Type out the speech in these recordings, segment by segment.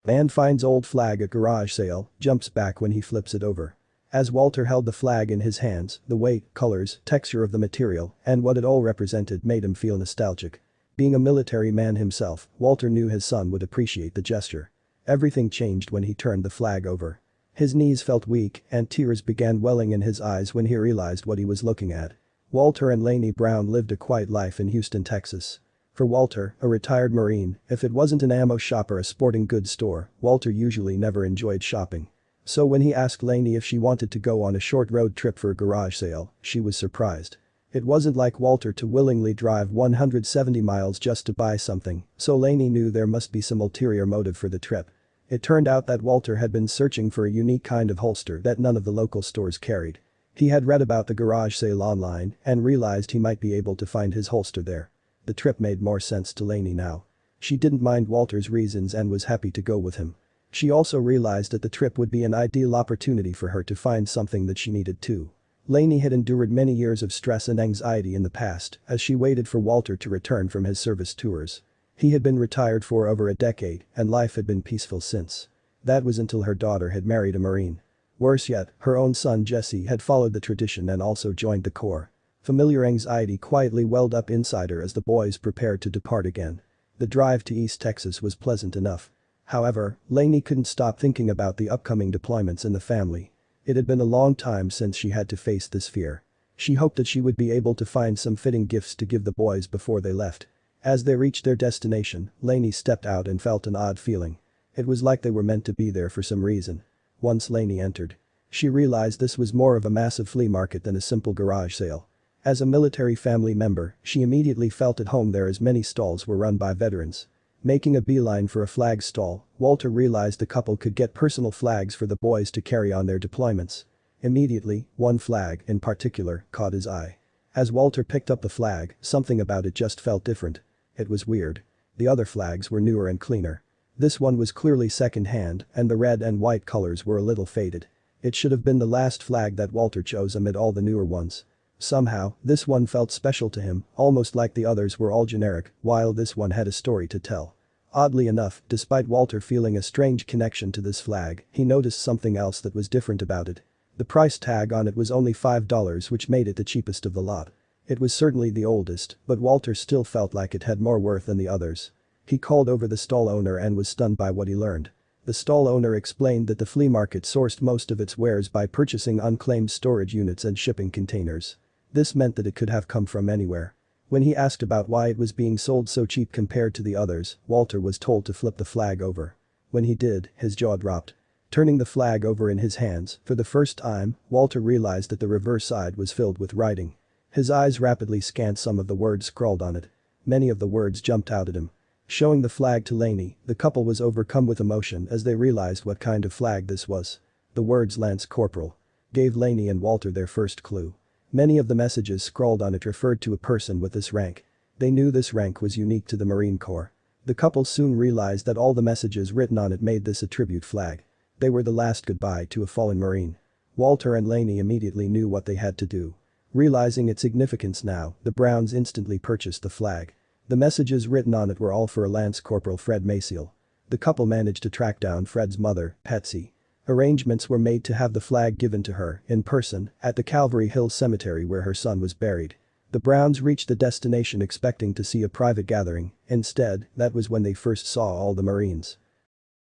Man finds old flag at garage sale, jumps back when he flips it over. As Walter held the flag in his hands, the weight, colors, texture of the material, and what it all represented made him feel nostalgic. Being a military man himself, Walter knew his son would appreciate the gesture. Everything changed when he turned the flag over. His knees felt weak and tears began welling in his eyes when he realized what he was looking at. Walter and Lainey Brown lived a quiet life in Houston, Texas. For Walter, a retired Marine, if it wasn't an ammo shop or a sporting goods store, Walter usually never enjoyed shopping. So when he asked Lainey if she wanted to go on a short road trip for a garage sale, she was surprised. It wasn't like Walter to willingly drive 170 miles just to buy something, so Lainey knew there must be some ulterior motive for the trip. It turned out that Walter had been searching for a unique kind of holster that none of the local stores carried. He had read about the garage sale online and realized he might be able to find his holster there. The trip made more sense to Lainey now. She didn't mind Walter's reasons and was happy to go with him. She also realized that the trip would be an ideal opportunity for her to find something that she needed too. Lainey had endured many years of stress and anxiety in the past as she waited for Walter to return from his service tours. He had been retired for over a decade and life had been peaceful since. That was until her daughter had married a Marine. Worse yet, her own son Jesse had followed the tradition and also joined the Corps. Familiar anxiety quietly welled up inside her as the boys prepared to depart again. The drive to East Texas was pleasant enough. However, Lainey couldn't stop thinking about the upcoming deployments in the family. It had been a long time since she had to face this fear. She hoped that she would be able to find some fitting gifts to give the boys before they left. As they reached their destination, Lainey stepped out and felt an odd feeling. It was like they were meant to be there for some reason. Once Lainey entered, she realized this was more of a massive flea market than a simple garage sale. As a military family member, she immediately felt at home there as many stalls were run by veterans. Making a beeline for a flag stall, Walter realized the couple could get personal flags for the boys to carry on their deployments. Immediately, one flag, in particular, caught his eye. As Walter picked up the flag, something about it just felt different. It was weird. The other flags were newer and cleaner. This one was clearly second-hand, and the red and white colors were a little faded. It should have been the last flag that Walter chose amid all the newer ones. Somehow, this one felt special to him, almost like the others were all generic, while this one had a story to tell. Oddly enough, despite Walter feeling a strange connection to this flag, he noticed something else that was different about it. The price tag on it was only $5, which made it the cheapest of the lot. It was certainly the oldest, but Walter still felt like it had more worth than the others. He called over the stall owner and was stunned by what he learned. The stall owner explained that the flea market sourced most of its wares by purchasing unclaimed storage units and shipping containers. This meant that it could have come from anywhere. When he asked about why it was being sold so cheap compared to the others, Walter was told to flip the flag over. When he did, his jaw dropped. Turning the flag over in his hands, for the first time, Walter realized that the reverse side was filled with writing. His eyes rapidly scanned some of the words scrawled on it. Many of the words jumped out at him. Showing the flag to Lainey, the couple was overcome with emotion as they realized what kind of flag this was. The words Lance Corporal gave Lainey and Walter their first clue. Many of the messages scrawled on it referred to a person with this rank. They knew this rank was unique to the Marine Corps. The couple soon realized that all the messages written on it made this a tribute flag. They were the last goodbye to a fallen Marine. Walter and Lainey immediately knew what they had to do. Realizing its significance now, the Browns instantly purchased the flag. The messages written on it were all for Lance Corporal Fred Maciel. The couple managed to track down Fred's mother, Patsy. Arrangements were made to have the flag given to her, in person, at the Calvary Hill Cemetery where her son was buried. The Browns reached the destination expecting to see a private gathering. Instead, that was when they first saw all the Marines.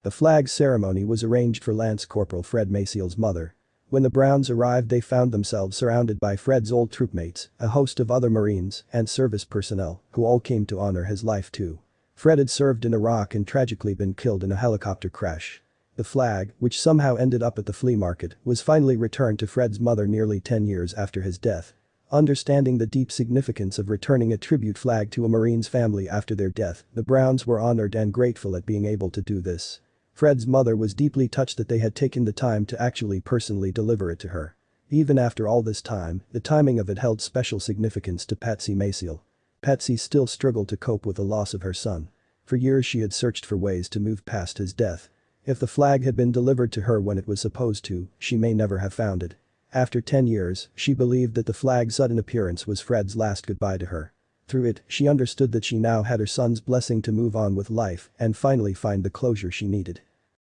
The flag ceremony was arranged for Lance Corporal Fred Maciel's mother. When the Browns arrived, they found themselves surrounded by Fred's old troopmates, a host of other Marines, and service personnel, who all came to honor his life too. Fred had served in Iraq and tragically been killed in a helicopter crash. The flag, which somehow ended up at the flea market, was finally returned to Fred's mother nearly 10 years after his death. Understanding the deep significance of returning a tribute flag to a Marine's family after their death, the Browns were honored and grateful at being able to do this. Fred's mother was deeply touched that they had taken the time to actually personally deliver it to her. Even after all this time, the timing of it held special significance to Patsy Maciel. Patsy still struggled to cope with the loss of her son. For years she had searched for ways to move past his death. If the flag had been delivered to her when it was supposed to, she may never have found it. After 10 years, she believed that the flag's sudden appearance was Fred's last goodbye to her. Through it, she understood that she now had her son's blessing to move on with life and finally find the closure she needed.